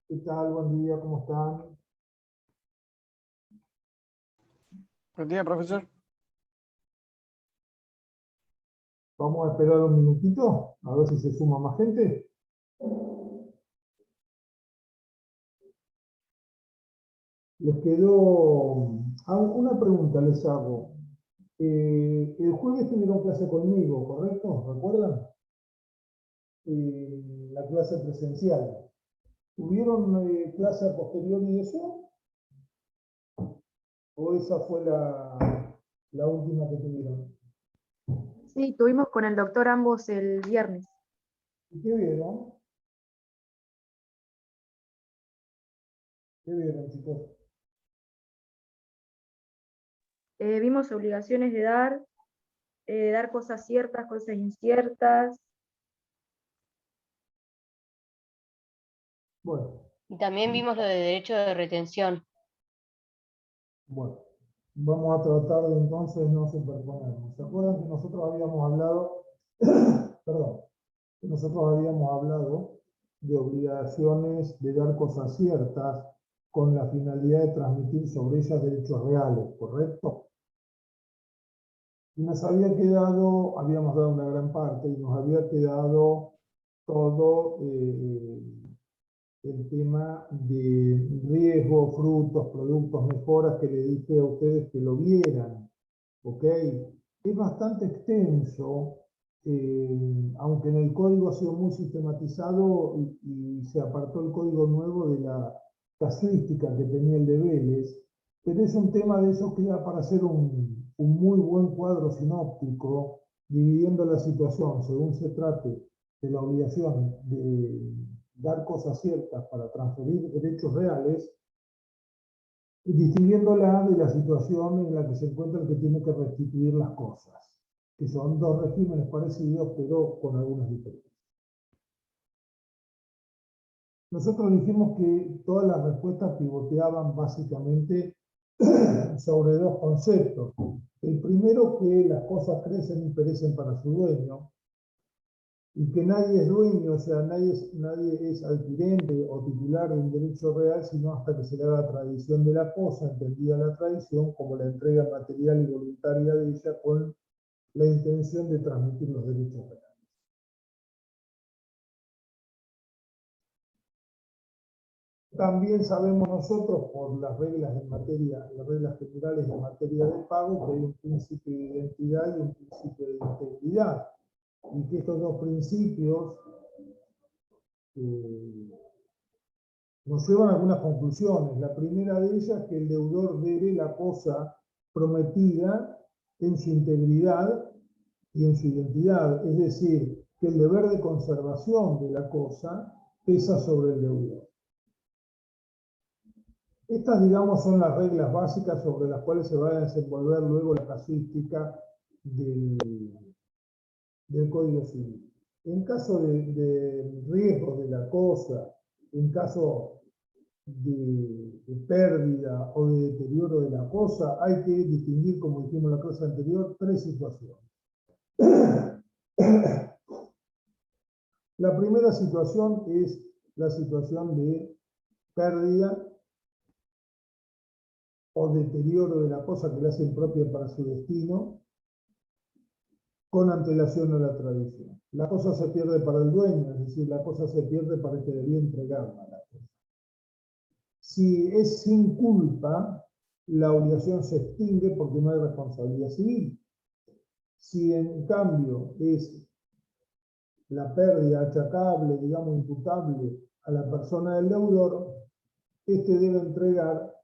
¿Qué tal? Buen día, ¿cómo están? Buen día, profesor. Vamos a esperar un minutito, a ver si se suma más gente. Les quedó... una pregunta les hago. El jueves tuvieron clase conmigo, ¿correcto? ¿Recuerdan? La clase presencial. ¿Tuvieron clase a posteriori de eso? ¿O esa fue la última que tuvieron? Sí, tuvimos con el doctor ambos el viernes. ¿Y qué vieron? ¿Qué vieron, chicos? Vimos obligaciones de dar cosas ciertas, cosas inciertas. Bueno, Y también vimos lo de derecho de retención. Bueno, vamos a tratar de entonces no superponernos. ¿Se acuerdan que nosotros habíamos hablado, perdón, que nosotros habíamos hablado de obligaciones de dar cosas ciertas con la finalidad de transmitir sobre ellas derechos reales, ¿correcto? Y nos había quedado, habíamos dado una gran parte, y nos había quedado todo el tema de riesgo, frutos, productos, mejoras que le dije a ustedes que lo vieran, ¿ok? Es bastante extenso, aunque en el código ha sido muy sistematizado y se apartó el código nuevo de la casuística que tenía el de Vélez, pero es un tema de esos que da para hacer un muy buen cuadro sinóptico, dividiendo la situación según se trate de la obligación de dar cosas ciertas para transferir derechos reales, y distinguiéndola de la situación en la que se encuentra el que tiene que restituir las cosas, que son dos regímenes parecidos, pero con algunas diferencias. Nosotros dijimos que todas las respuestas pivoteaban básicamente sobre dos conceptos. El primero, que las cosas crecen y perecen para su dueño, y que nadie es dueño, o sea, nadie es adquirente o titular de un derecho real, sino hasta que se le haga tradición de la cosa, entendida la tradición como la entrega material y voluntaria de ella con la intención de transmitir los derechos reales. También sabemos nosotros, por las reglas en materia, las reglas generales en materia de pago, que hay un principio de identidad y un principio de integridad, y que estos dos principios nos llevan a algunas conclusiones. La primera de ellas es que el deudor debe la cosa prometida en su integridad y en su identidad, es decir, que el deber de conservación de la cosa pesa sobre el deudor. Estas, digamos, son las reglas básicas sobre las cuales se va a desenvolver luego la casuística del Código Civil. En caso de riesgo de la cosa, en caso de pérdida o de deterioro de la cosa, hay que distinguir, como dijimos en la clase anterior, tres situaciones. La primera situación es la situación de pérdida o deterioro de la cosa que la hace impropia para su destino, con antelación a la tradición. La cosa se pierde para el dueño, es decir, la cosa se pierde para el que debía entregarla a la cosa. Si es sin culpa, la obligación se extingue porque no hay responsabilidad civil. Si en cambio es la pérdida achacable, digamos, imputable a la persona del deudor, este debe entregar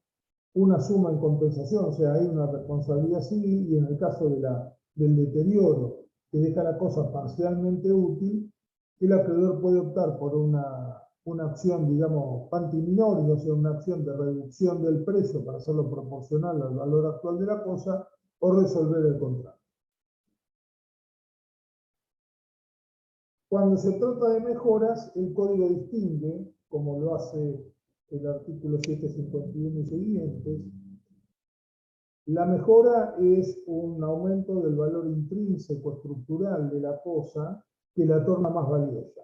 una suma en compensación, o sea, hay una responsabilidad civil, y en el caso del deterioro que deja la cosa parcialmente útil, el acreedor puede optar por una acción, digamos, pantiminori, o sea, una acción de reducción del precio para hacerlo proporcional al valor actual de la cosa, o resolver el contrato. Cuando se trata de mejoras, el código distingue, como lo hace el artículo 751 y siguientes. La mejora es un aumento del valor intrínseco estructural de la cosa que la torna más valiosa.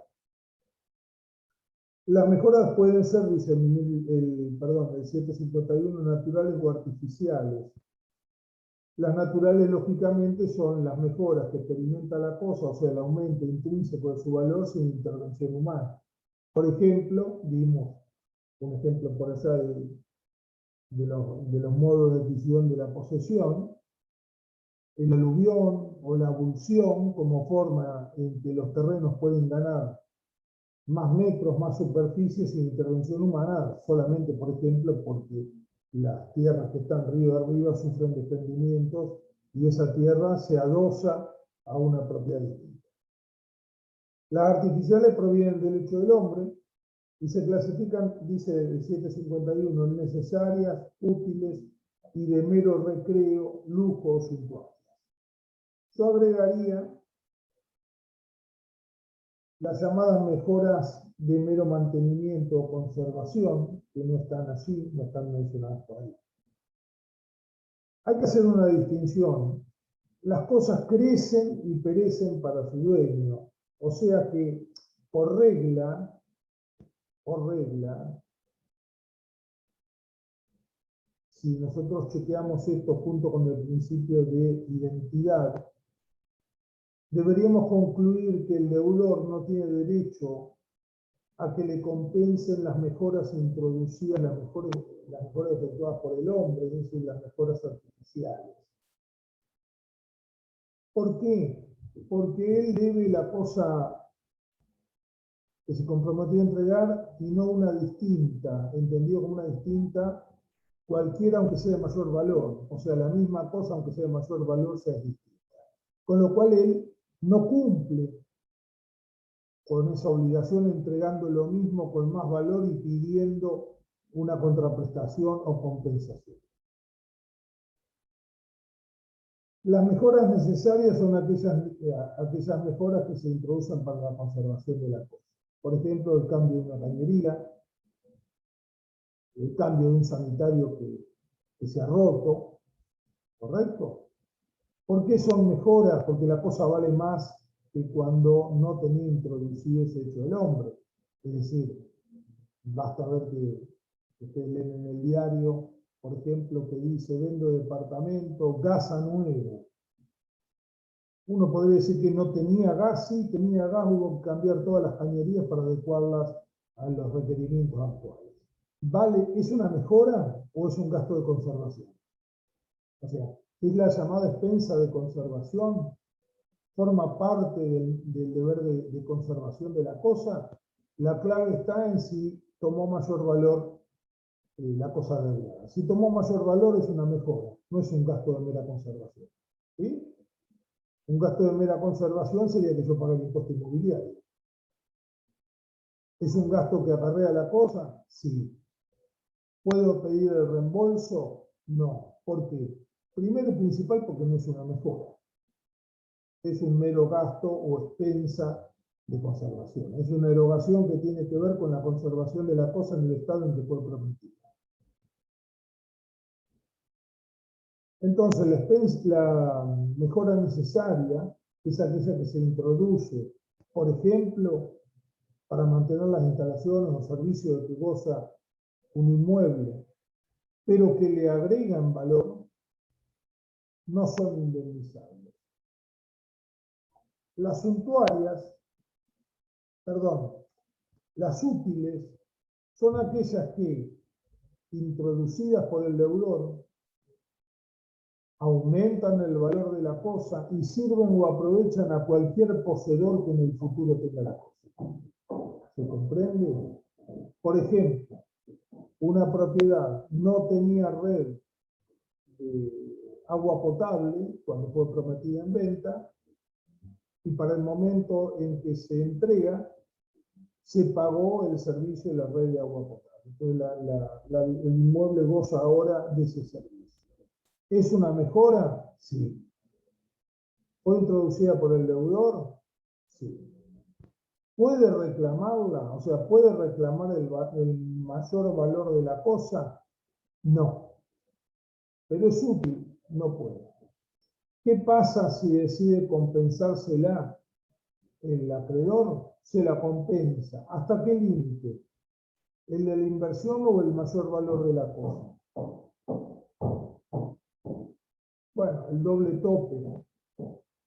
Las mejoras pueden ser, dice el 751, naturales o artificiales. Las naturales, lógicamente, son las mejoras que experimenta la cosa, o sea, el aumento intrínseco de su valor sin intervención humana. Por ejemplo, dimos un ejemplo por allá de los modos de adquisición de la posesión, el aluvión o la abulsión como forma en que los terrenos pueden ganar más metros, más superficie sin intervención humana, solamente, por ejemplo, porque las tierras que están río arriba sufren desprendimientos y esa tierra se adosa a una propiedad distinta. Las artificiales provienen del hecho del hombre y se clasifican, dice el 751, en necesarias, útiles y de mero recreo, lujo o suntuarias. Yo agregaría las llamadas mejoras de mero mantenimiento o conservación, que no están allí, no están mencionadas por ahí. Hay que hacer una distinción. Las cosas crecen y perecen para su dueño. O sea que, por regla, si nosotros chequeamos esto junto con el principio de identidad, deberíamos concluir que el deudor no tiene derecho a que le compensen las mejoras introducidas, las mejoras efectuadas por el hombre, es decir, las mejoras artificiales. ¿Por qué? Porque él debe la cosa que se comprometió a entregar y no una distinta, entendido como una distinta, cualquiera aunque sea de mayor valor, o sea, la misma cosa aunque sea de mayor valor sea distinta. Con lo cual él no cumple con esa obligación entregando lo mismo con más valor y pidiendo una contraprestación o compensación. Las mejoras necesarias son aquellas mejoras que se introducen para la conservación de la cosa. Por ejemplo, el cambio de una cañería, el cambio de un sanitario que se ha roto, ¿correcto? ¿Por qué son mejoras? Porque la cosa vale más que cuando no tenía introducido ese hecho del hombre. Es decir, basta ver que ustedes leen en el diario, por ejemplo, que dice, vendo departamento, gas a nuevo. Uno podría decir que no tenía gas, sí, tenía gas, hubo que cambiar todas las cañerías para adecuarlas a los requerimientos actuales. ¿Vale? ¿Es una mejora o es un gasto de conservación? O sea, ¿es la llamada expensa de conservación? ¿Forma parte del deber de conservación de la cosa? La clave está en si tomó mayor valor la cosa deudada. Si tomó mayor valor es una mejora, no es un gasto de mera conservación. ¿Sí? Un gasto de mera conservación sería que yo pague el impuesto inmobiliario. ¿Es un gasto que acarrea la cosa? Sí. ¿Puedo pedir el reembolso? No. ¿Por qué? Primero y principal porque no es una mejora. Es un mero gasto o expensa de conservación. Es una erogación que tiene que ver con la conservación de la cosa en el estado en que fue prometida. Entonces, la mejora necesaria es aquella que se introduce, por ejemplo, para mantener las instalaciones o servicios de que goza un inmueble, pero que le agregan valor, no son indemnizables. Las suntuarias, las útiles, son aquellas que, introducidas por el deudor, aumentan el valor de la cosa y sirven o aprovechan a cualquier poseedor que en el futuro tenga la cosa. ¿Se comprende? Por ejemplo, una propiedad no tenía red de agua potable cuando fue prometida en venta y para el momento en que se entrega se pagó el servicio de la red de agua potable. Entonces el inmueble goza ahora de ese servicio. ¿Es una mejora? Sí. ¿Fue introducida por el deudor? Sí. ¿Puede reclamarla? O sea, ¿puede reclamar el mayor valor de la cosa? No. Pero es útil, no puede. ¿Qué pasa si decide compensársela el acreedor? Se la compensa. ¿Hasta qué límite? ¿El de la inversión o el mayor valor de la cosa? Bueno, el doble tope.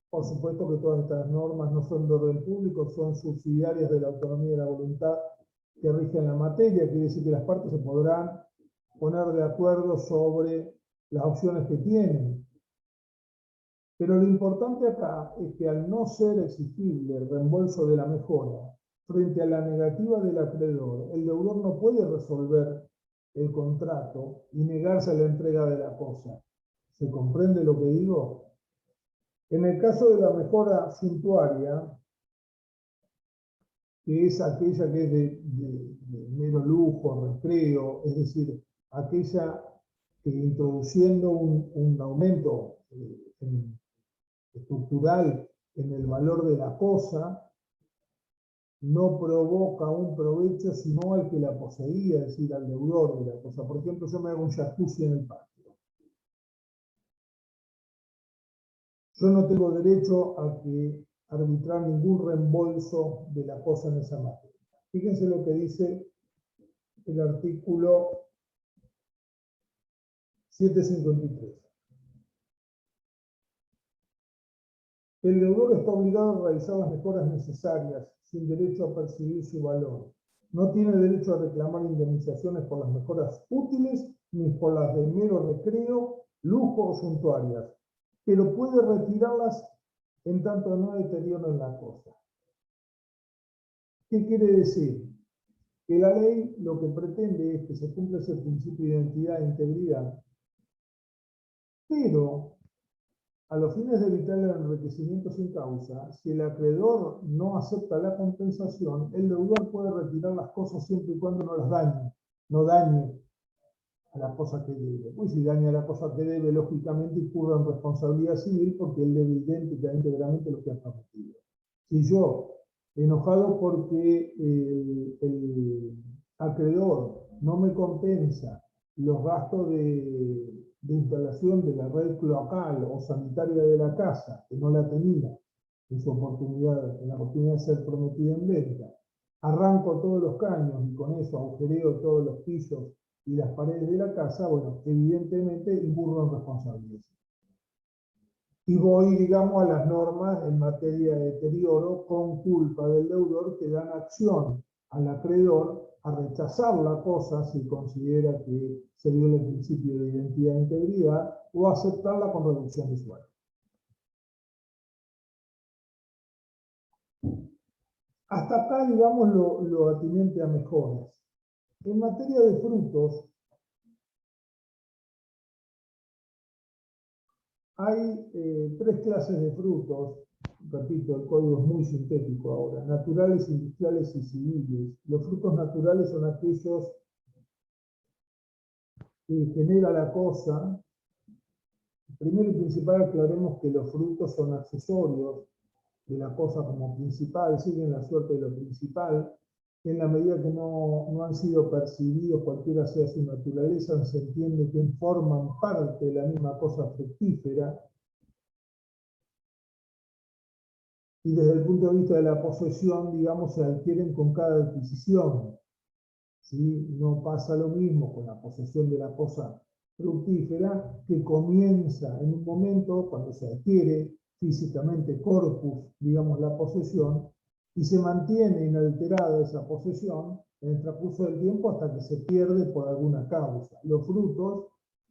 Por supuesto que todas estas normas no son de orden público, son subsidiarias de la autonomía y la voluntad que rigen la materia, quiere decir que las partes se podrán poner de acuerdo sobre las opciones que tienen. Pero lo importante acá es que al no ser exigible el reembolso de la mejora frente a la negativa del acreedor, el deudor no puede resolver el contrato y negarse a la entrega de la cosa. ¿Se comprende lo que digo? En el caso de la mejora suntuaria, que es aquella que es de mero lujo, recreo, es decir, aquella que introduciendo un aumento estructural en el valor de la cosa, no provoca un provecho sino al que la poseía, es decir, al deudor de la cosa. Por ejemplo, yo me hago un jacuzzi en el patio. Yo no tengo derecho a arbitrar ningún reembolso de la cosa en esa materia. Fíjense lo que dice el artículo 753. El deudor está obligado a realizar las mejoras necesarias, sin derecho a percibir su valor. No tiene derecho a reclamar indemnizaciones por las mejoras útiles, ni por las de mero recreo, lujo o suntuarias, pero puede retirarlas en tanto no deterioren la cosa. ¿Qué quiere decir? Que la ley lo que pretende es que se cumpla ese principio de identidad e integridad, pero a los fines de evitar el enriquecimiento sin causa, si el acreedor no acepta la compensación, el deudor puede retirar las cosas siempre y cuando no las dañe, no dañe a la cosa que debe. Pues si daña a la cosa que debe, lógicamente incurre en responsabilidad civil porque él debe idéntica íntegramente lo que ha cometido. Si yo, enojado porque el acreedor no me compensa los gastos de instalación de la red cloacal o sanitaria de la casa, que no la tenía en su oportunidad, en la oportunidad de ser prometida en venta, arranco todos los caños y con eso agujereo todos los pisos y las paredes de la casa, bueno, evidentemente incurro en responsabilidad. Y voy, digamos, a las normas en materia de deterioro con culpa del deudor que dan acción al acreedor a rechazar la cosa si considera que se viola el principio de identidad e integridad o a aceptarla con reducción de sueldo. Hasta acá, digamos, lo atinente a mejoras. En materia de frutos, hay tres clases de frutos. Repito, el código es muy sintético ahora: naturales, industriales y civiles. Los frutos naturales son aquellos que genera la cosa. Primero y principal, aclaremos que los frutos son accesorios de la cosa como principal, siguen la suerte de lo principal. En la medida que no han sido percibidos, cualquiera sea su naturaleza, se entiende que forman parte de la misma cosa fructífera. Y desde el punto de vista de la posesión, digamos, se adquieren con cada adquisición. ¿Sí? No pasa lo mismo con la posesión de la cosa fructífera, que comienza en un momento cuando se adquiere físicamente corpus, digamos, la posesión, y se mantiene inalterada esa posesión en el transcurso del tiempo hasta que se pierde por alguna causa. Los frutos,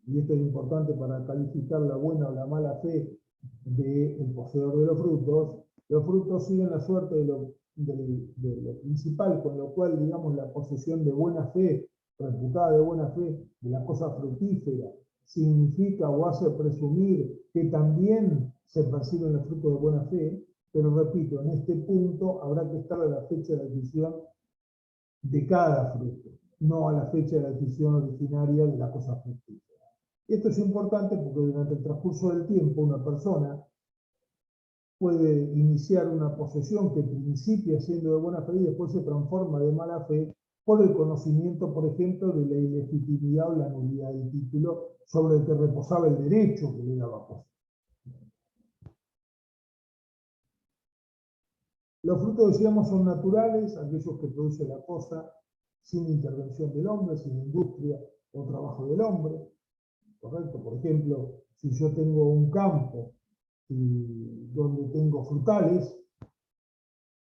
y esto es importante para calificar la buena o la mala fe del poseedor de los frutos siguen la suerte de lo principal, con lo cual, digamos, la posesión de buena fe, reputada de buena fe, de la cosa fructífera, significa o hace presumir que también se perciben los frutos de buena fe, pero repito, en este punto habrá que estar a la fecha de adquisición de cada fruto, no a la fecha de la adquisición originaria de la cosa fructífera. Esto es importante porque durante el transcurso del tiempo una persona puede iniciar una posesión que principia siendo de buena fe y después se transforma de mala fe por el conocimiento, por ejemplo, de la ilegitimidad o la nulidad del título sobre el que reposaba el derecho que le daba posesión. Los frutos, decíamos, son naturales, aquellos que produce la cosa. sin intervención del hombre, sin industria o trabajo del hombre, ¿correcto? Por ejemplo, si yo tengo un campo donde tengo frutales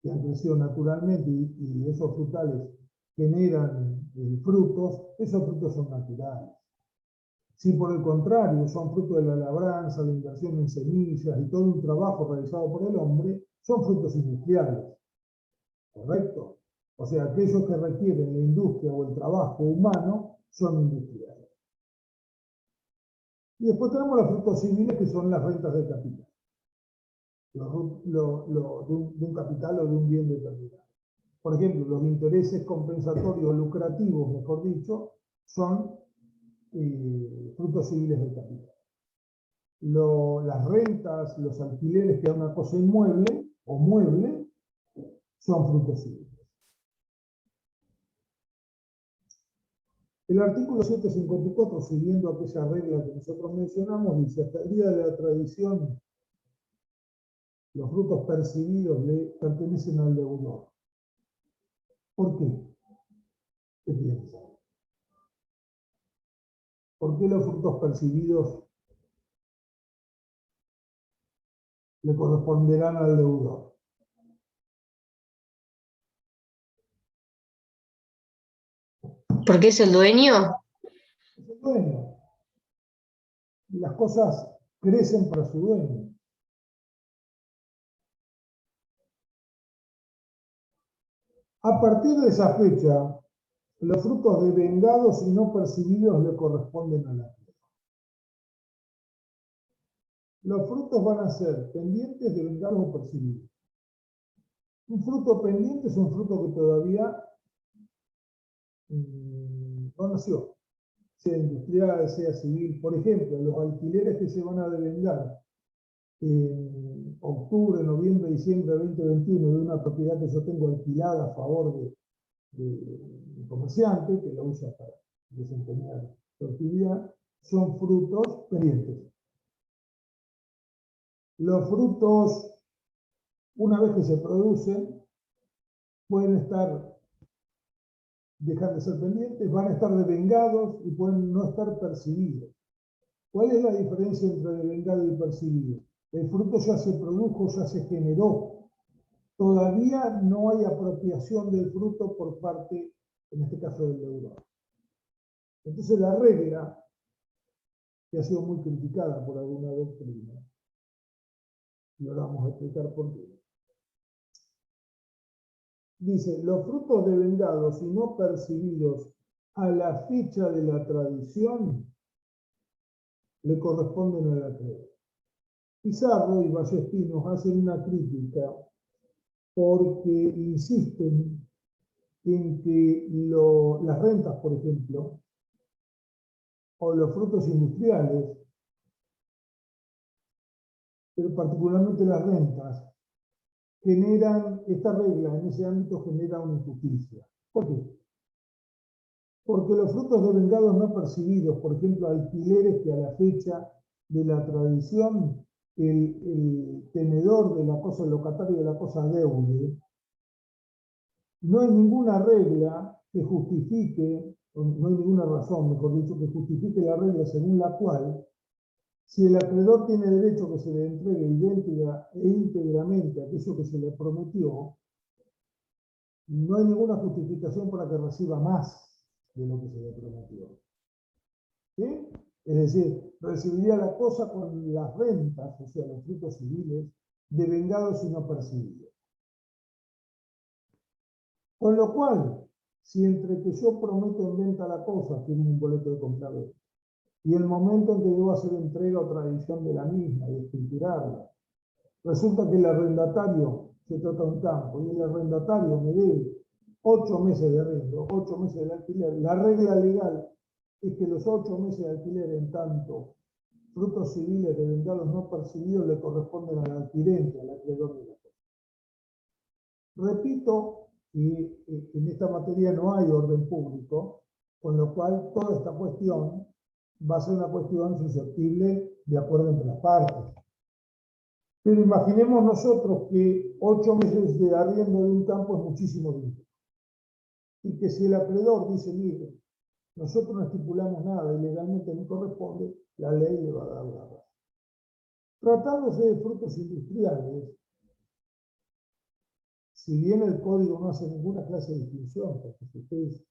que han crecido naturalmente y esos frutales generan frutos, esos frutos son naturales. Si por el contrario son fruto de la labranza, la inversión en semillas y todo un trabajo realizado por el hombre, son frutos industriales, ¿correcto? O sea, aquellos que requieren la industria o el trabajo humano son industriales. Y después tenemos los frutos civiles, que son las rentas de capital. De un capital o de un bien determinado. Por ejemplo, los intereses compensatorios lucrativos, mejor dicho, son frutos civiles del capital. Las rentas, los alquileres que da una cosa inmueble o mueble, son frutos civiles. El artículo 754, siguiendo aquella regla que nosotros mencionamos, dice: hasta el día de la tradición, los frutos percibidos le pertenecen al deudor. ¿Por qué? ¿Qué piensan? ¿Por qué los frutos percibidos le corresponderán al deudor? ¿Porque es el dueño? Es el dueño. Las cosas crecen para su dueño. A partir de esa fecha, los frutos devengados y no percibidos le corresponden a la tierra. Los frutos van a ser pendientes, devengados o percibidos. Un fruto pendiente es un fruto que todavía no nació, sea industrial, sea civil. Por ejemplo, los alquileres que se van a devengar en octubre, noviembre, diciembre de 2021 de una propiedad que yo tengo alquilada a favor del comerciante, que lo usa para desempeñar su actividad, son frutos pendientes. Los frutos, una vez que se producen, pueden dejar de ser pendientes, van a estar devengados y pueden no estar percibidos. ¿Cuál es la diferencia entre devengado y percibido? El fruto ya se produjo, ya se generó. Todavía no hay apropiación del fruto por parte, en este caso, del deudor. Entonces la regla, que ha sido muy criticada por alguna doctrina, y ahora vamos a explicar por qué, dice: los frutos devengados y no percibidos a la fecha de la tradición le corresponden al acreedor. Pizarro y Ballestinos hacen una crítica porque insisten en que las rentas, por ejemplo, o los frutos industriales, pero particularmente las rentas, esta regla en ese ámbito genera una injusticia. ¿Por qué? Porque los frutos devengados no percibidos, por ejemplo, alquileres que a la fecha de la tradición el tenedor de la cosa, el locatario de la cosa deude, no hay ninguna regla que justifique, no hay ninguna razón, mejor dicho, que justifique la regla según la cual, si el acreedor tiene derecho que se le entregue idéntica e íntegramente aquello que se le prometió, no hay ninguna justificación para que reciba más de lo que se le prometió. ¿Sí? Es decir, recibiría la cosa con las rentas, o sea, los frutos civiles, devengados y no percibidos. Con lo cual, si entre que yo prometo en venta la cosa, tiene un boleto de compra-venta, y el momento en que debo hacer entrega o tradición de la misma y escriturarla, resulta que el arrendatario, se trata de un campo, y el arrendatario me debe 8 meses de arrendo, 8 meses de alquiler. La regla legal es que los 8 meses de alquiler, en tanto frutos civiles devengados no percibidos, le corresponden al adquirente, al acreedor de la cosa. Repito, que en esta materia no hay orden público, con lo cual toda esta cuestión va a ser una cuestión susceptible de acuerdo entre las partes. Pero imaginemos nosotros que 8 meses de arriendo de un campo es muchísimo dinero. y que si el acreedor dice, mire, nosotros no estipulamos nada y legalmente no corresponde, la ley le va a dar la razón. Tratándose de frutos industriales, si bien el código no hace ninguna clase de distinción, porque si ustedes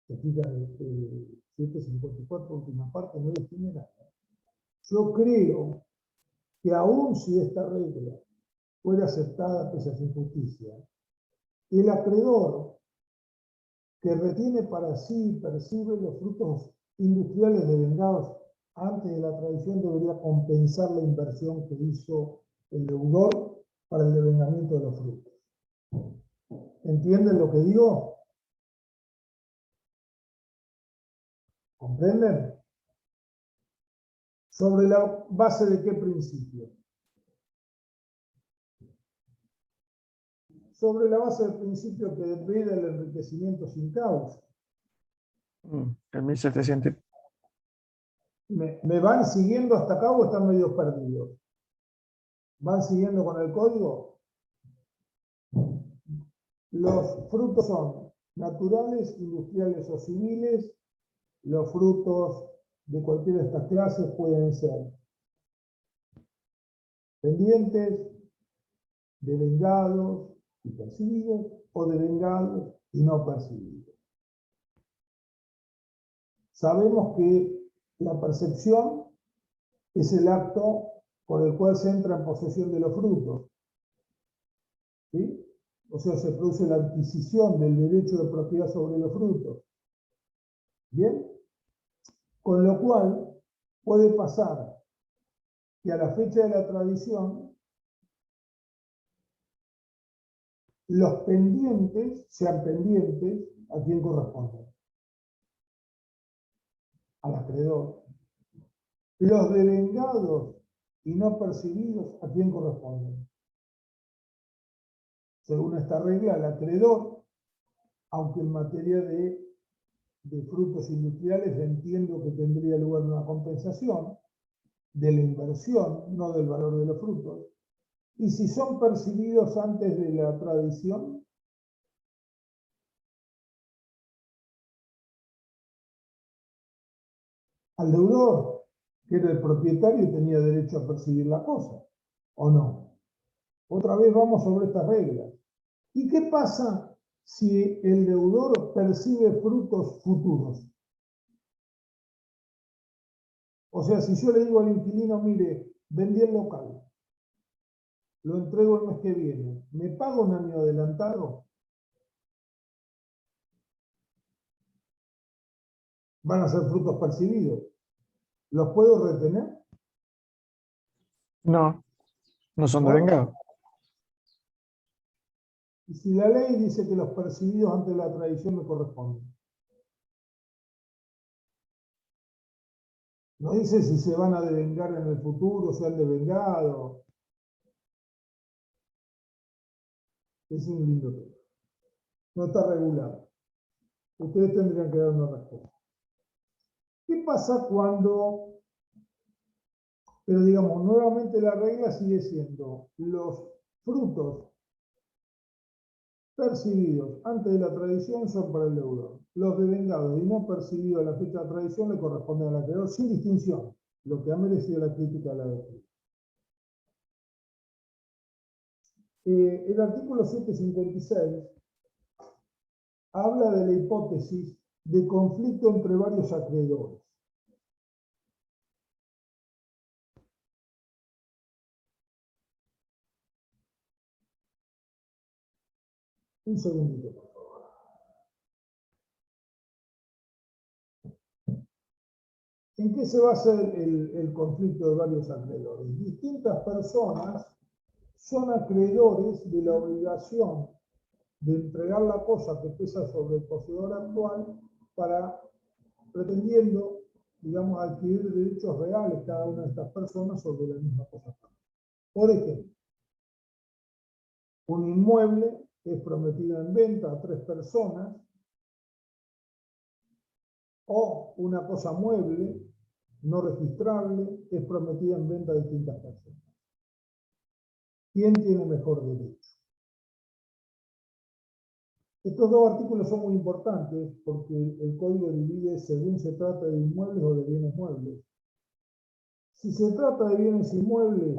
se fijan el 754, última parte, no distingue nada. Yo creo que aun si esta regla fuera aceptada pese a su injusticia, el acreedor que retiene para sí percibe los frutos industriales devengados antes de la tradición debería compensar la inversión que hizo el deudor para el devengamiento de los frutos. ¿Entienden lo que digo? ¿Comprenden? ¿Sobre la base de qué principio? Sobre la base del principio que depende del enriquecimiento sin causa. El 1700. ¿Me van siguiendo hasta acá o están medio perdidos? ¿Van siguiendo con el código? Los frutos son naturales, industriales o civiles. Los frutos de cualquiera de estas clases pueden ser pendientes, devengados y percibidos, o devengados y no percibidos. Sabemos que la percepción es el acto por el cual se entra en posesión de los frutos. ¿Sí? O sea, se produce la adquisición del derecho de propiedad sobre los frutos. ¿Bien? Con lo cual, puede pasar que a la fecha de la tradición, los pendientes sean pendientes a quien corresponde. Al acreedor. Los devengados y no percibidos a quien corresponden. Según esta regla, el acreedor, aunque en materia de frutos industriales entiendo que tendría lugar una compensación de la inversión, no del valor de los frutos, y si son percibidos antes de la tradición, al deudor, que era el propietario, tenía derecho a percibir la cosa, ¿o no? Otra vez vamos sobre estas reglas. ¿Y qué pasa si el deudor percibe frutos futuros? O sea, si yo le digo al inquilino, mire, vendí el local, lo entrego el mes que viene, ¿me paga un año adelantado? Van a ser frutos percibidos. ¿Los puedo retener? No, no son ¿No? devengados. Y si la ley dice que los percibidos ante la tradición me corresponden. No dice si se van a devengar en el futuro, se han devengado. Es un lindo tema. No está regulado. Ustedes tendrían que dar una respuesta. ¿Qué pasa cuando, pero digamos, nuevamente la regla sigue siendo los frutos percibidos antes de la tradición son para el deudor. Los devengados y no percibidos a la fecha de la tradición le corresponden al acreedor sin distinción, lo que ha merecido la crítica de la doctrina. El artículo 756 habla de la hipótesis de conflicto entre varios acreedores. Un segundito, por favor. ¿En qué se basa el conflicto de varios acreedores? Distintas personas son acreedores de la obligación de entregar la cosa que pesa sobre el poseedor actual para, pretendiendo, digamos, adquirir derechos reales cada una de estas personas sobre la misma cosa. Por ejemplo, un inmueble es prometido en venta a 3 personas, o una cosa mueble no registrable es prometida en venta a distintas personas. ¿Quién tiene mejor derecho? Estos dos artículos son muy importantes porque el código divide según se trata de inmuebles o de bienes muebles. Si se trata de bienes inmuebles,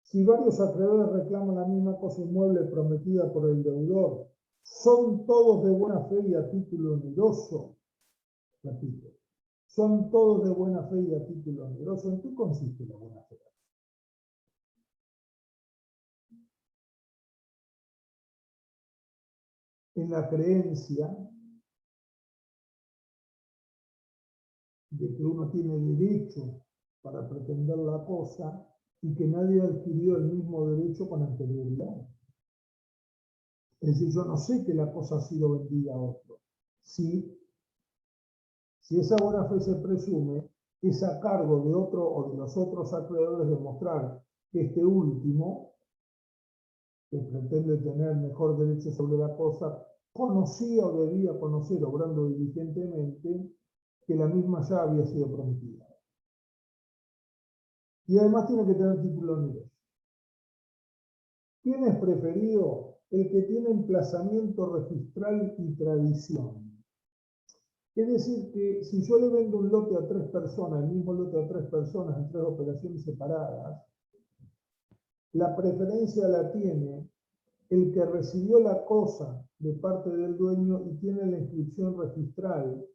si varios acreedores reclaman la misma cosa inmueble prometida por el deudor, ¿son todos de buena fe y a título oneroso? Repito, ¿son todos de buena fe y a título oneroso? ¿En qué consiste la buena fe? En la creencia de que uno tiene derecho para pretender la cosa y que nadie adquirió el mismo derecho con anterioridad. Es decir, yo no sé que la cosa ha sido vendida a otro. Si esa buena fe se presume, es a cargo de otro o de los otros acreedores demostrar que este último, que pretende tener mejor derecho sobre la cosa, conocía o debía conocer, obrando diligentemente, que la misma ya había sido prometida. Y además tiene que tener título oneroso. ¿Quién es preferido? El que tiene emplazamiento registral y tradición. Es decir, que si yo le vendo un lote a 3 personas, el mismo lote a 3 personas en 3 operaciones separadas, la preferencia la tiene el que recibió la cosa de parte del dueño y tiene la inscripción registral,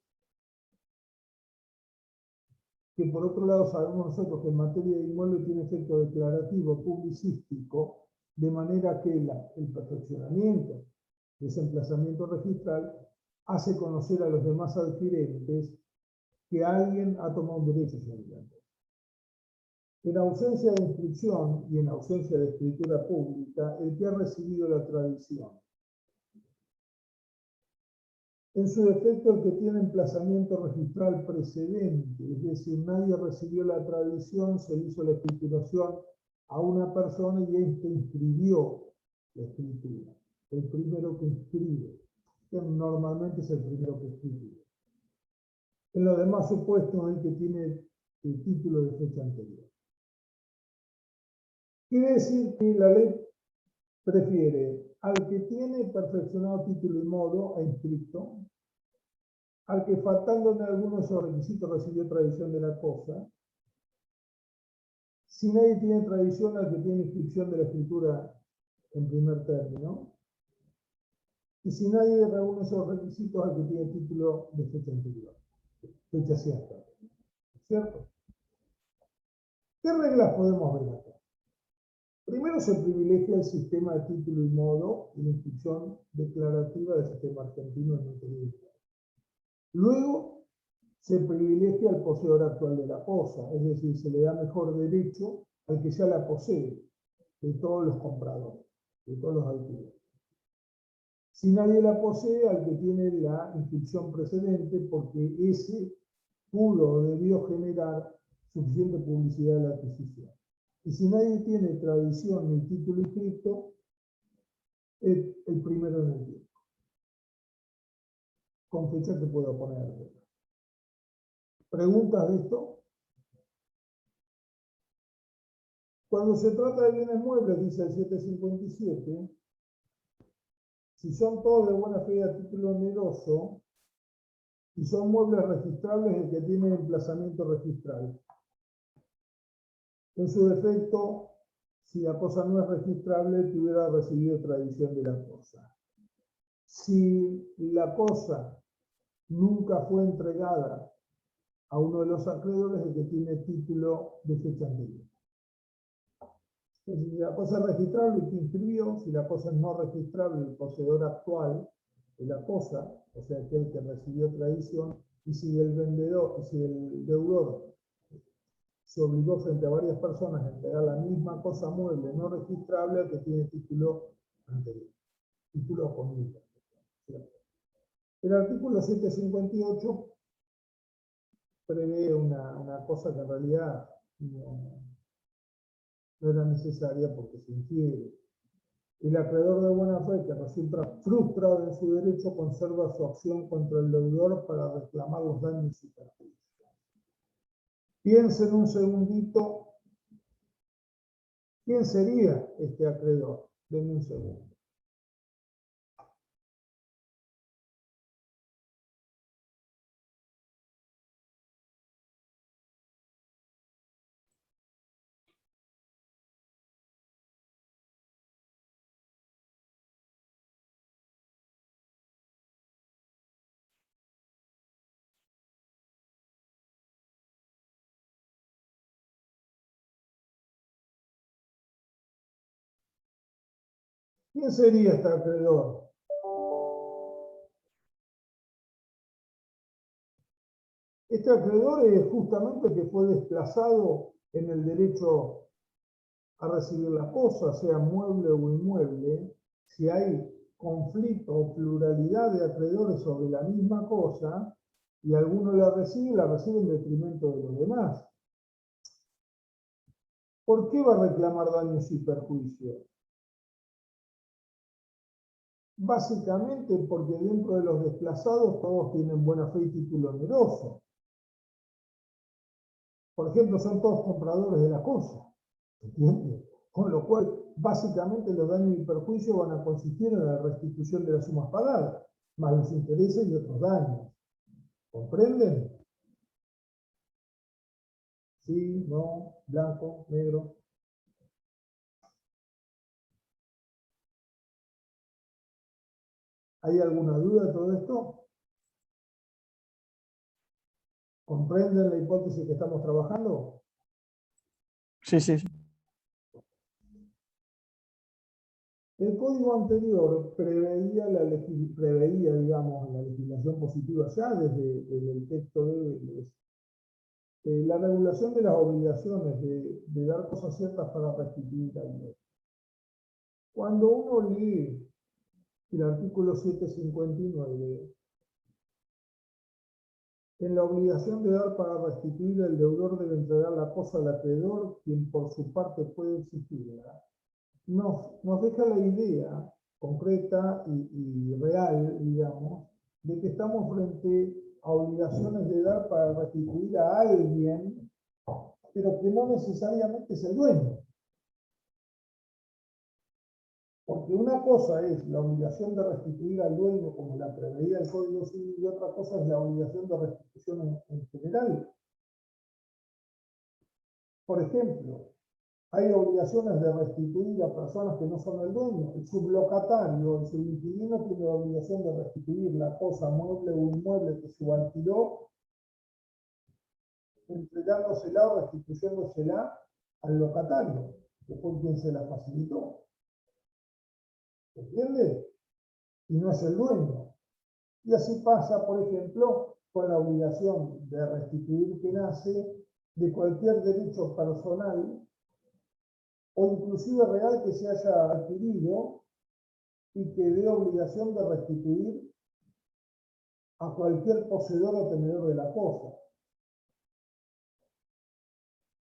que por otro lado sabemos nosotros que en materia de inmueble tiene efecto declarativo, publicístico, de manera que el perfeccionamiento de ese emplazamiento registral hace conocer a los demás adquirentes que alguien ha tomado un derecho sobre la cosa. En ausencia de inscripción y en ausencia de escritura pública, el que ha recibido la tradición. En su defecto, el que tiene emplazamiento registral precedente, es decir, nadie recibió la tradición, se hizo la escrituración a una persona y éste inscribió la escritura. El primero que inscribe, que normalmente es el primero que escribe. En los demás supuestos, el que tiene el título de fecha anterior. Quiere decir que la ley prefiere al que tiene perfeccionado título y modo e inscrito, al que faltando en alguno de esos requisitos recibió tradición de la cosa. Si nadie tiene tradición, al que tiene inscripción de la escritura en primer término. Y si nadie reúne esos requisitos, al que tiene título de fecha anterior, fecha cierta. ¿Cierto? ¿Qué reglas podemos ver acá? Primero se privilegia el sistema de título y modo y la inscripción declarativa del sistema argentino en el. Luego se privilegia al poseedor actual de la cosa, es decir, se le da mejor derecho al que ya la posee, de todos los compradores, de todos los alquileres. Si nadie la posee, al que tiene la inscripción precedente, porque ese pudo o debió generar suficiente publicidad de la adquisición. Y si nadie tiene tradición ni título inscrito, el primero en el tiempo. Con fecha que puedo poner. ¿Preguntas de esto? Cuando se trata de bienes muebles, dice el 757, si son todos de buena fe y a título oneroso, y son muebles registrables, el que tiene emplazamiento registral. En su defecto, si la cosa no es registrable, que hubiera recibido tradición de la cosa. Si la cosa nunca fue entregada a uno de los acreedores, el que tiene título de fecha anterior. Si la cosa es registrable, el que inscribió; si la cosa es no registrable, el poseedor actual de la cosa, o sea, aquel que recibió tradición; y si el vendedor, si el deudor se obligó frente a varias personas a entregar la misma cosa mueble no registrable, al que tiene título anterior, título oponible. El artículo 758 prevé una cosa que en realidad no era necesaria porque se infiere. El acreedor de buena fe que resulta frustrado en su derecho conserva su acción contra el deudor para reclamar los daños y perjuicios. Piensen un segundito, ¿quién sería este acreedor? Denme un segundo. ¿Quién sería este acreedor? Este acreedor es justamente el que fue desplazado en el derecho a recibir la cosa, sea mueble o inmueble. Si hay conflicto o pluralidad de acreedores sobre la misma cosa y alguno la recibe en detrimento de los demás. ¿Por qué va a reclamar daños y perjuicios? Básicamente porque dentro de los desplazados todos tienen buena fe y título oneroso. Por ejemplo, son todos compradores de la cosa, ¿entiendes? Con lo cual, básicamente los daños y perjuicios van a consistir en la restitución de las sumas pagadas, más los intereses y otros daños. ¿Comprenden? Sí, no, blanco, negro. ¿Hay alguna duda de todo esto? ¿Comprenden la hipótesis que estamos trabajando? Sí, sí, sí. El código anterior preveía, digamos, la legislación positiva ya desde el texto de Vélez, la regulación de las obligaciones de dar cosas ciertas para restituir al bien. Cuando uno lee el artículo 759, en la obligación de dar para restituir, el deudor debe entregar la cosa al acreedor, quien por su parte puede exigirla. Nos deja la idea concreta y real, digamos, de que estamos frente a obligaciones de dar para restituir a alguien, pero que no necesariamente es el dueño. Porque una cosa es la obligación de restituir al dueño, como la preveía el Código Civil, y otra cosa es la obligación de restitución en general. Por ejemplo, hay obligaciones de restituir a personas que no son el dueño. El sublocatario, el subinquilino, tiene la obligación de restituir la cosa mueble o inmueble que subalquiló, entregándosela o restituyéndosela al locatario, que fue quien se la facilitó. ¿Entiende? Y no es el dueño. Y así pasa, por ejemplo, con la obligación de restituir que nace de cualquier derecho personal o inclusive real que se haya adquirido y que dé obligación de restituir a cualquier poseedor o tenedor de la cosa.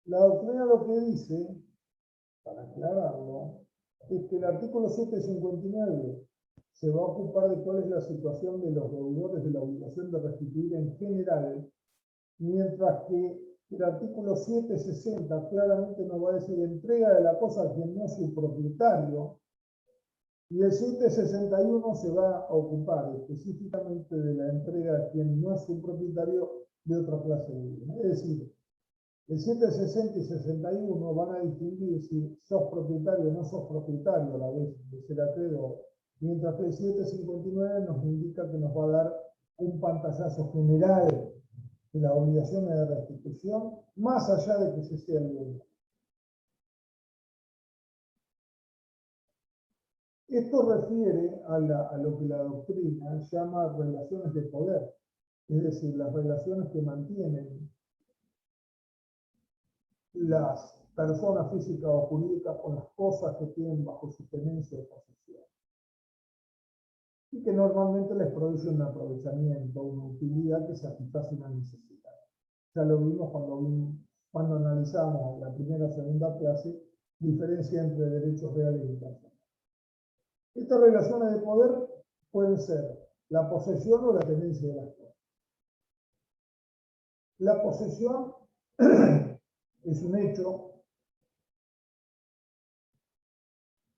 La doctrina lo que dice, para aclararlo, es que el artículo 759 se va a ocupar de cuál es la situación de los deudores de la obligación de restituir en general, mientras que el artículo 760 claramente nos va a decir entrega de la cosa a quien no es su propietario, y el 761 se va a ocupar específicamente de la entrega a quien no es su propietario de otra clase de bien. Es decir, el 760 y 61 van a distinguir si sos propietario o no sos propietario a la vez de ser acreedor, mientras que el 759 nos indica que nos va a dar un pantallazo general de las obligaciones de restitución, más allá de que se sea el dueño. Esto refiere a lo que la doctrina llama relaciones de poder, es decir, las relaciones que mantienen las personas físicas o jurídicas con las cosas que tienen bajo su tenencia o posesión. Y que normalmente les produce un aprovechamiento, una utilidad que satisface una necesidad. Ya lo vimos cuando analizamos la primera o segunda clase, diferencia entre derechos reales y personales. Estas relaciones de poder pueden ser la posesión o la tenencia de las cosas. La posesión es un hecho,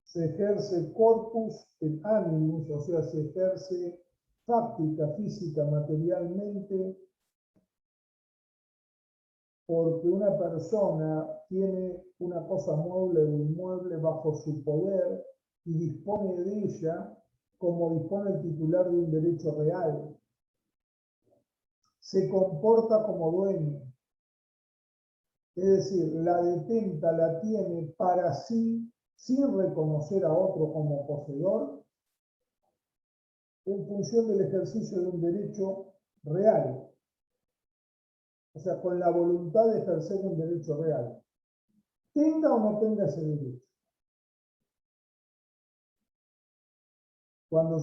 se ejerce corpus et animus, o sea, se ejerce fáctica, física, materialmente, porque una persona tiene una cosa mueble o inmueble bajo su poder y dispone de ella como dispone el titular de un derecho real. Se comporta como dueño, es decir, la detenta, la tiene para sí sin reconocer a otro como poseedor, en función del ejercicio de un derecho real. O sea, con la voluntad de ejercer un derecho real. Tenga o no tenga ese derecho. Cuando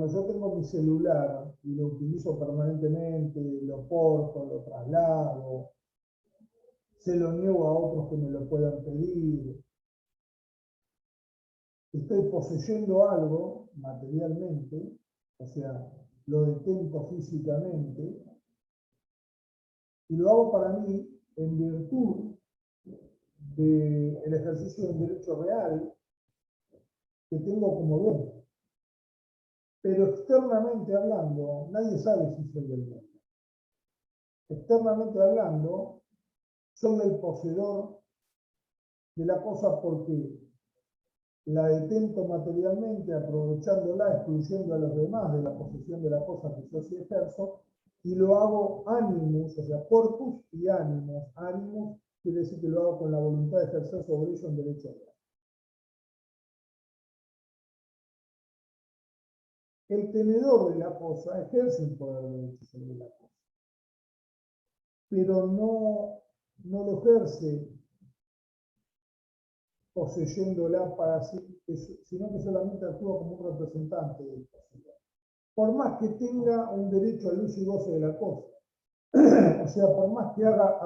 yo tengo mi celular y lo utilizo permanentemente, lo porto, lo traslado, se lo niego a otros que me lo puedan pedir, estoy poseyendo algo materialmente, o sea, lo detento físicamente, y lo hago para mí en virtud del ejercicio de un derecho real que tengo como dueño. Pero externamente hablando, nadie sabe si soy el dueño. Externamente hablando, soy el poseedor de la cosa porque la detento materialmente, aprovechándola, excluyendo a los demás de la posesión de la cosa que yo sí ejerzo, y lo hago animus, o sea, corpus y animus. Animus quiere decir que lo hago con la voluntad de ejercer sobre ello un derecho real. El tenedor de la cosa ejerce un poder de derecho sobre la cosa, pero no lo ejerce poseyéndola para sí, sino que solamente actúa como un representante del poseedor. Por más que tenga un derecho al uso y goce de la cosa, o sea, por más que haga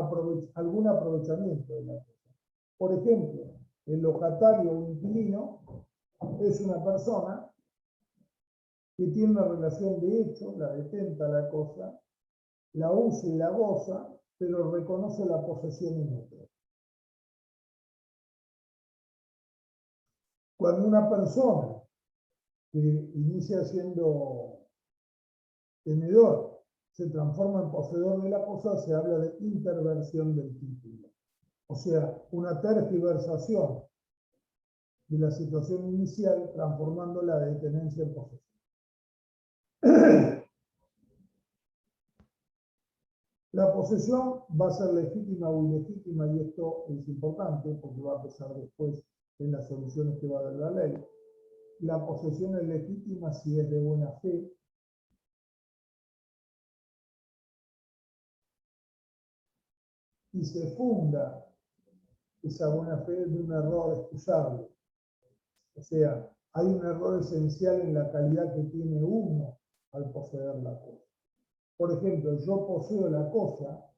algún aprovechamiento de la cosa. Por ejemplo, el locatario o inquilino es una persona que tiene una relación de hecho, la detenta la cosa, la usa y la goza, pero reconoce la posesión en otro. Cuando una persona que inicia siendo tenedor se transforma en poseedor de la cosa, se habla de interversión del título. O sea, una tergiversación de la situación inicial, transformándola de tenencia en posesión. La posesión va a ser legítima o ilegítima, y esto es importante porque va a pesar después en las soluciones que va a dar la ley. La posesión es legítima si es de buena fe, y se funda esa buena fe de un error excusable. O sea, hay un error esencial en la calidad que tiene uno al poseer la cosa. Por ejemplo, yo poseo la cosa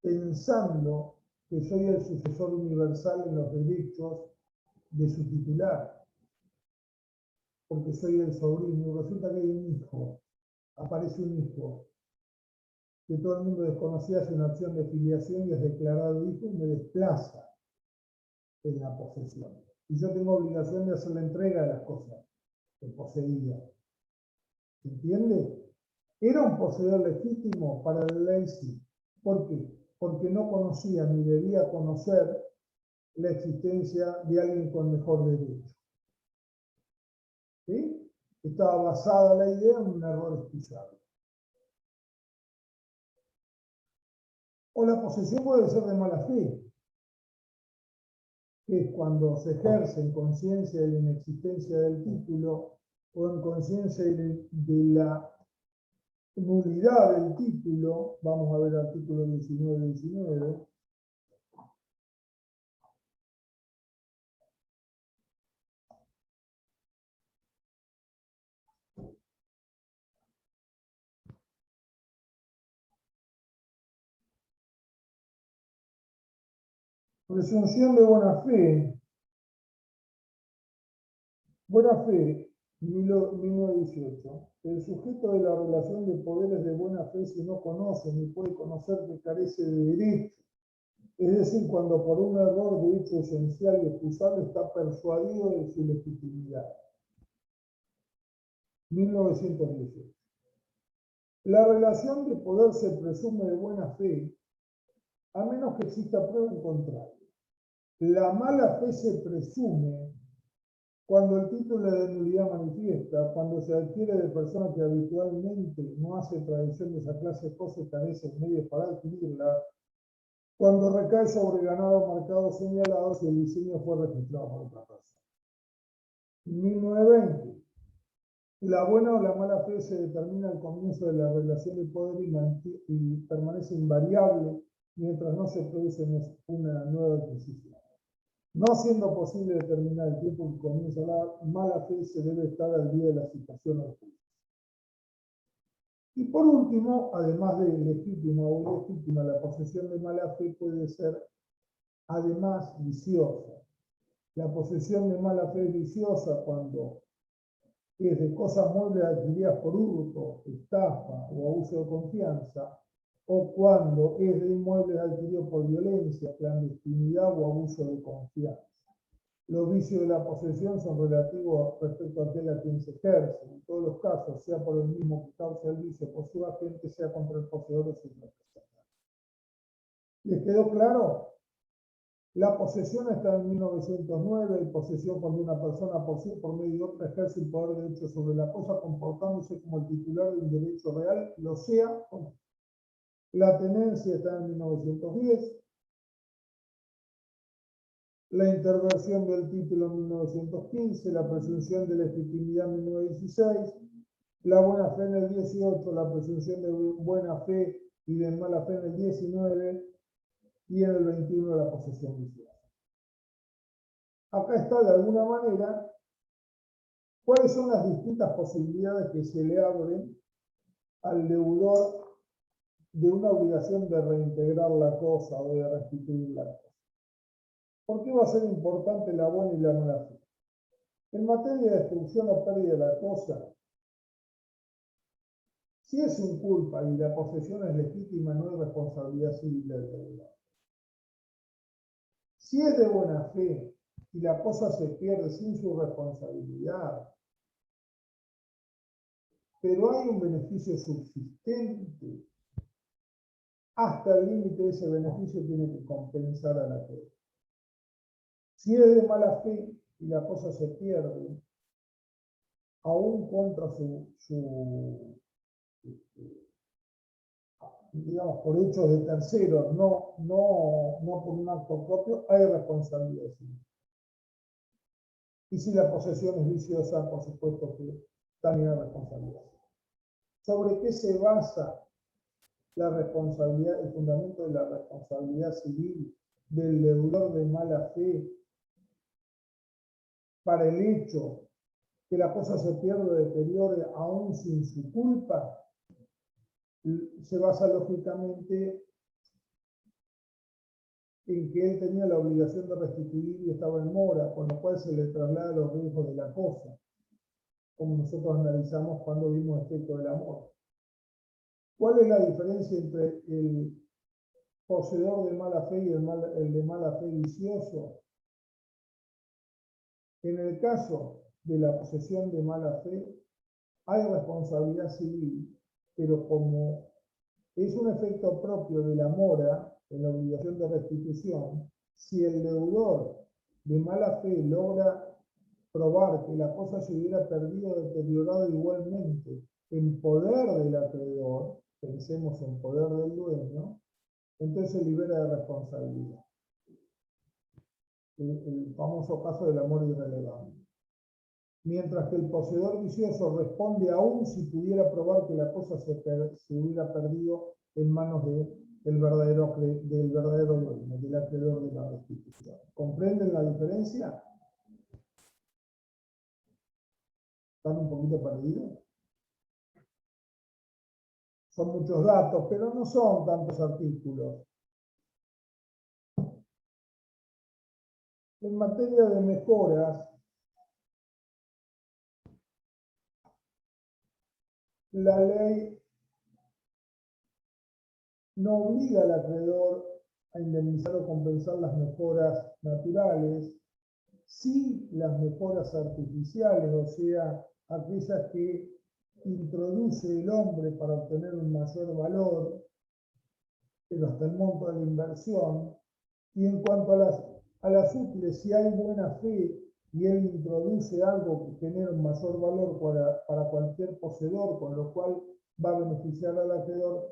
pensando que soy el sucesor universal en los derechos de su titular, porque soy el sobrino, y resulta que hay un hijo, aparece un hijo, que todo el mundo desconocía, hace una acción de filiación y es declarado hijo y me desplaza en la posesión. Y yo tengo obligación de hacer la entrega de las cosas que poseía. ¿Se entiende? ¿Era un poseedor legítimo? Para la ley sí. ¿Por qué? Porque no conocía ni debía conocer la existencia de alguien con mejor derecho. ¿Sí? Estaba basada la idea en un error excusable. O la posesión puede ser de mala fe, que es cuando se ejerce en conciencia de la inexistencia del título o en conciencia de la nulidad del título. Vamos a ver el artículo 19. Presunción de buena fe. Buena fe, 1918. El sujeto de la relación de poderes de buena fe, si no conoce ni puede conocer que carece de derecho, es decir, cuando por un error de hecho esencial y excusable está persuadido de su legitimidad. 1918. La relación de poder se presume de buena fe, a menos que exista prueba en contrario. La mala fe se presume cuando el título de nulidad manifiesta, cuando se adquiere de persona que habitualmente no hace tradición de esa clase de cosas y carece de medios para adquirirla, cuando recae sobre ganado marcado señalado si el diseño fue registrado por otra persona. 1920. La buena o la mala fe se determina al comienzo de la relación de poder y permanece invariable mientras no se produce una nueva adquisición. No siendo posible determinar el tiempo en que comienza la mala fe, se debe estar al día de la situación actual. Y por último, además de legítima o ilegítima, la posesión de mala fe puede ser además viciosa. La posesión de mala fe es viciosa cuando es de cosas muebles adquiridas por hurto, estafa o abuso de confianza, o cuando es de inmuebles adquiridos por violencia, clandestinidad o abuso de confianza. Los vicios de la posesión son relativos respecto a aquel a quien se ejerce. En todos los casos, sea por el mismo que causa el vicio por su agente, sea contra el poseedor o su representante. ¿Les quedó claro? La posesión está en 1909, y posesión cuando una persona posee por medio de otra ejerce el poder de hecho sobre la cosa, comportándose como el titular de un derecho real, lo sea o no. La tenencia está en 1910. La intervención del título en 1915, la presunción de legitimidad en 1916, la buena fe en el 18, la presunción de buena fe y de mala fe en el 19 y en el 21 la posesión viciosa. Acá está de alguna manera cuáles son las distintas posibilidades que se le abren al deudor de una obligación de reintegrar la cosa o de restituir la cosa. ¿Por qué va a ser importante la buena y la mala fe? En materia de destrucción o pérdida de la cosa, si es sin culpa y la posesión es legítima, no hay responsabilidad civil del deudor. Si es de buena fe y la cosa se pierde sin su responsabilidad, pero hay un beneficio subsistente, hasta el límite de ese beneficio tiene que compensar a la acreedor. Si es de mala fe y la cosa se pierde, aún contra digamos, por hechos de terceros, no por un acto propio, hay responsabilidad civil. Y si la posesión es viciosa, por supuesto que también hay responsabilidad. ¿Sobre qué se basa la responsabilidad, el fundamento de la responsabilidad civil del deudor de mala fe para el hecho que la cosa se pierde o deteriore aún sin su culpa? Se basa lógicamente en que él tenía la obligación de restituir y estaba en mora, con lo cual se le traslada los riesgos de la cosa, como nosotros analizamos cuando vimos el efecto de la mora. ¿Cuál es la diferencia entre el poseedor de mala fe y el de mala fe vicioso? En el caso de la posesión de mala fe, hay responsabilidad civil, pero como es un efecto propio de la mora, en la obligación de restitución, si el deudor de mala fe logra probar que la cosa se hubiera perdido o deteriorado igualmente en poder del acreedor, pensemos en poder del dueño, entonces se libera de responsabilidad. El famoso caso del amor irrelevante. Mientras que el poseedor vicioso responde aún si pudiera probar que la cosa se hubiera perdido en manos del verdadero dueño, del acreedor de la restitución. ¿Comprenden la diferencia? ¿Están un poquito perdidos? Son muchos datos, pero no son tantos artículos. En materia de mejoras, la ley no obliga al acreedor a indemnizar o compensar las mejoras naturales, sí las mejoras artificiales, o sea, aquellas que introduce el hombre para obtener un mayor valor, pero hasta el monto de la inversión. Y en cuanto a las útiles, si hay buena fe y él introduce algo que genera un mayor valor para cualquier poseedor, con lo cual va a beneficiar al acreedor,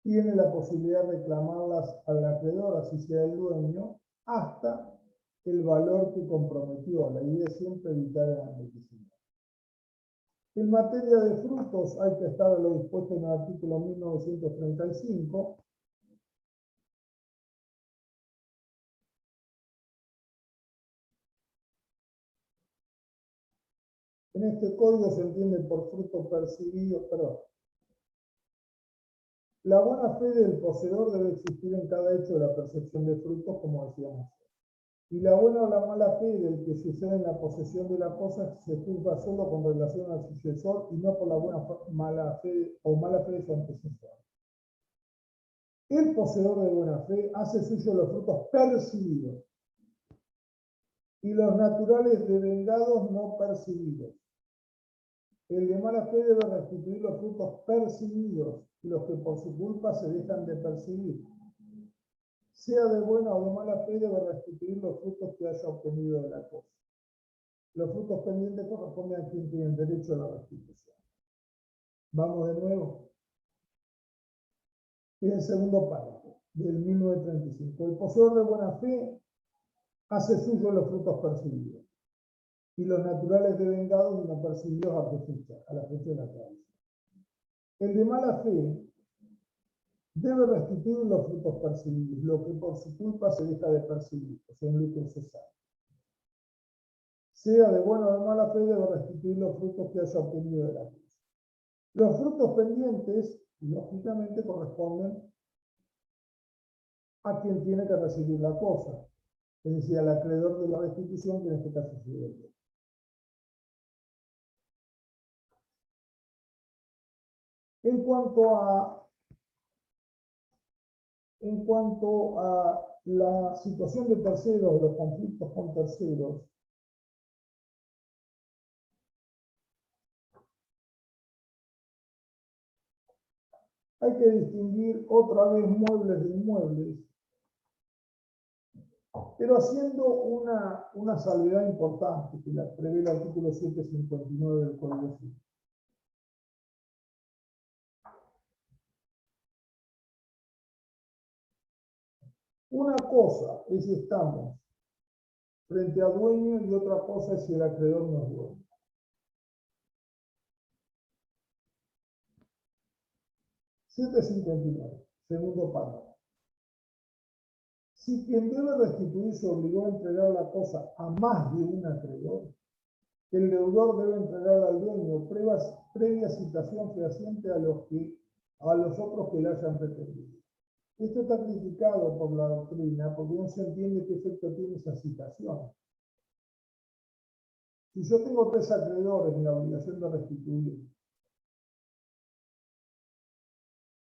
tiene la posibilidad de reclamarlas al acreedor, así sea el dueño, hasta el valor que comprometió. La idea es siempre evitar el enriquecimiento. En materia de frutos hay que estar a lo dispuesto en el artículo 1935. En este código se entiende por fruto percibido, perdón. La buena fe del poseedor debe existir en cada hecho de la percepción de frutos, como decíamos. Y la buena o la mala fe del que sucede en la posesión de la cosa se juzga solo con relación al sucesor y no por la mala fe o mala fe de su antecesor. El poseedor de buena fe hace suyo los frutos percibidos y los naturales devengados no percibidos. El de mala fe debe restituir los frutos percibidos y los que por su culpa se dejan de percibir. Sea de buena o de mala fe, debe restituir los frutos que haya obtenido de la cosa. Los frutos pendientes corresponden a quien tiene derecho a la restitución. Vamos de nuevo. Y el segundo párrafo, del 1935. El poseedor de buena fe hace suyo los frutos percibidos y los naturales devengados y no percibidos a la fecha de la tradición. El de mala fe debe restituir los frutos percibidos, lo que por su culpa se deja de percibir, o sea, un lucro cesante. Sea de buena o de mala fe, debe restituir los frutos que haya obtenido de la cosa. Los frutos pendientes, lógicamente, corresponden a quien tiene que recibir la cosa, es decir, al acreedor de la restitución, que en este caso es el deudor. En cuanto a la situación de terceros, los conflictos con terceros, hay que distinguir otra vez muebles de inmuebles, pero haciendo una salvedad importante que la prevé el artículo 759 del Código Civil. Una cosa es si estamos frente a dueño y otra cosa es si el acreedor no es dueño. Segundo párrafo. Si quien debe restituir se obligó a entregar la cosa a más de un acreedor, el deudor debe entregar al dueño previa citación fehaciente a los otros que le hayan pretendido. Esto está criticado por la doctrina porque no se entiende qué efecto tiene esa citación. Si yo tengo 3 acreedores en la obligación de restituir,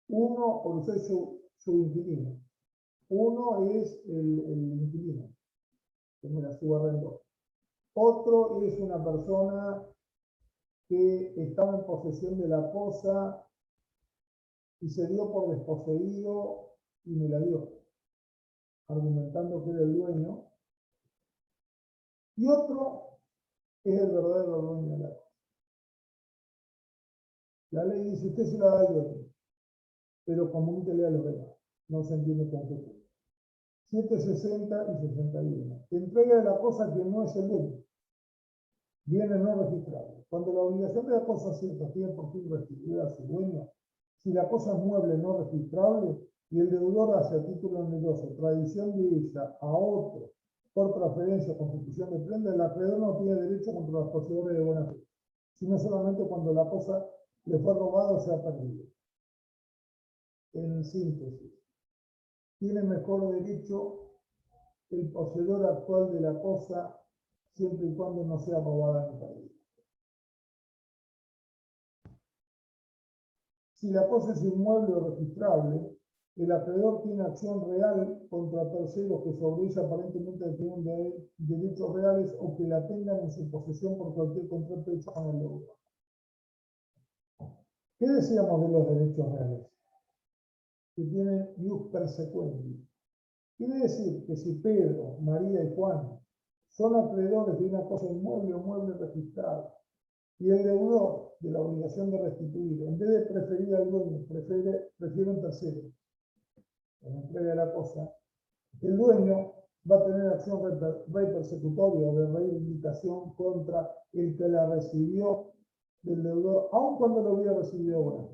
uno, porque soy su inquilino, uno es el inquilino, que me la subarrendó. Otro es una persona que estaba en posesión de la cosa y se dio por desposeído y me la dio, argumentando que era el dueño. Y otro es el verdadero dueño de la cosa. La ley dice, usted se la da al dueño, pero comuníquele a los demás. No se entiende con qué punto. 760 y 61. Entrega de la cosa que no es el dueño. Bienes no registrables. Cuando la obligación de la cosa cierta tiene por fin restituir a su dueño, si la cosa es mueble no registrable y el deudor hace a título oneroso tradición de ella a otro por transferencia o constitución de prenda, el acreedor no tiene derecho contra los poseedores de buena fe, sino solamente cuando la cosa le fue robada o se ha perdido. En síntesis, tiene mejor derecho el poseedor actual de la cosa siempre y cuando no sea robada ni perdida. Si la cosa es inmueble o registrable, el acreedor tiene acción real contra terceros que sobre ella aparentemente tienen derechos reales o que la tengan en su posesión por cualquier contrato hecho con el deudor. ¿Qué decíamos de los derechos reales? Que tienen ius persequendi. Quiere decir que si Pedro, María y Juan son acreedores de una cosa inmueble o mueble registrada y el deudor de la obligación de restituir, en vez de preferir al dueño, prefiere un tercero en la entrega de la cosa, el dueño va a tener acción persecutoria o de reivindicación contra el que la recibió del deudor, aun cuando lo hubiera recibido bueno.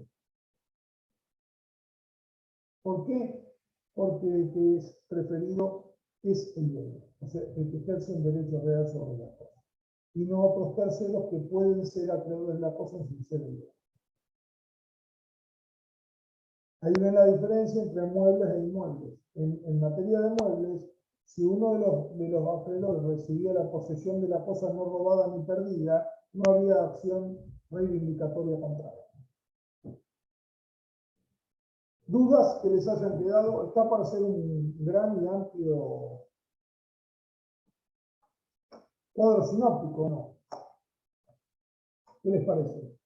¿Por qué? Porque el que es preferido es el dueño, o sea, el que ejerce un derecho real sobre la cosa, y no otros terceros que pueden ser acreedores de la cosa sin ser el dueño. Ahí ven la diferencia entre muebles e inmuebles. En materia de muebles, si uno de los acreedores recibía la posesión de la cosa no robada ni perdida, no había acción reivindicatoria contraria. ¿Dudas que les hayan quedado? Está para hacer un gran y amplio cuadro sinóptico, ¿no? ¿Qué les parece?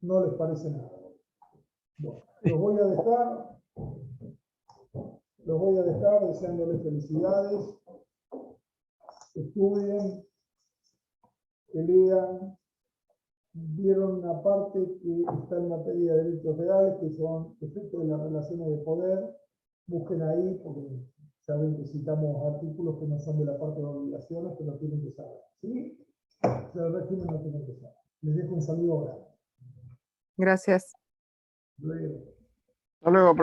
No les parece nada. Bueno, los voy a dejar deseándoles felicidades, estudien, que lean, vieron una parte que está en materia de derechos reales, que son efectos de las relaciones de poder, busquen ahí, porque saben que citamos artículos que no son de la parte de obligaciones, pero tienen que saber, ¿sí? Del régimen no tienen que saber. Les dejo un saludo grande. Gracias. Luego. Hasta luego, profe.